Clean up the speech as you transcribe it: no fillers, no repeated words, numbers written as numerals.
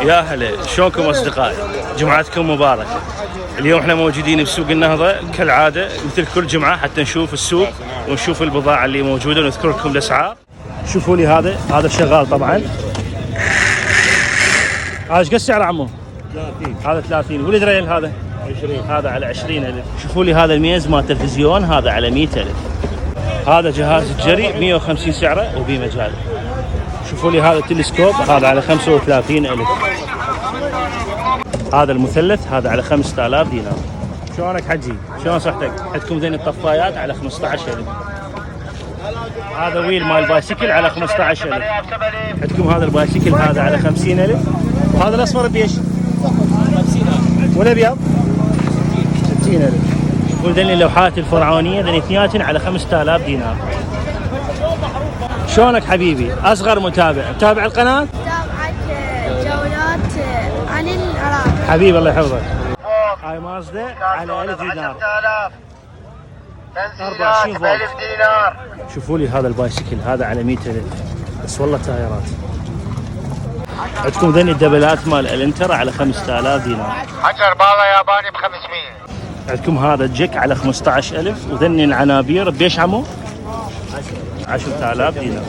يا هلا، شلونكم اصدقائي؟ جمعتكم مباركه. اليوم احنا موجودين بسوق النهضه كالعاده مثل كل جمعه حتى نشوف السوق ونشوف البضاعه اللي موجوده ونذكر لكم الاسعار. شوفوا لي هذا شغال طبعا. هذا ايش قد سعره عمو؟ 30. هذا 30. والدريل هذا 20. هذا على 20,000. شوفوا لي هذا الميز مال تلفزيون هذا على 100,000. هذا جهاز الجري 150 سعره وبمجال. شوفوا لي هذا التلسكوب هذا على 35,000. هذا المثلث هذا على 5,000 دينار. شلونك حجي؟ شلون صحتك؟ عندكم ذين الطفايات على 15,000. هذا ويل مال بايسكل على 15,000. عندكم هذا البايسكل هذا على 50,000. هذا الاصفر بيش؟ 50,000. والابيض؟ 60,000. وذين اللوحات الفرعونيه ذين اثنيناتن على 5,000 دينار. شلونك حبيبي؟ اصغر متابع القناه؟ متابعة جولات عن العراق. حبيبي الله يحفظك. هاي مازدا على 1000 دينار. 24 فولت. 1000 دينار. شوفوا لي هذا البايسكل هذا على 100,000 بس والله تايرات. عندكم ذني الدبلات مال الانتر على 5,000 دينار. حجر بالا ياباني ب 500. عندكم هذا الجك على 15,000 وذني العنابير بيش عمو 10,000 دينار.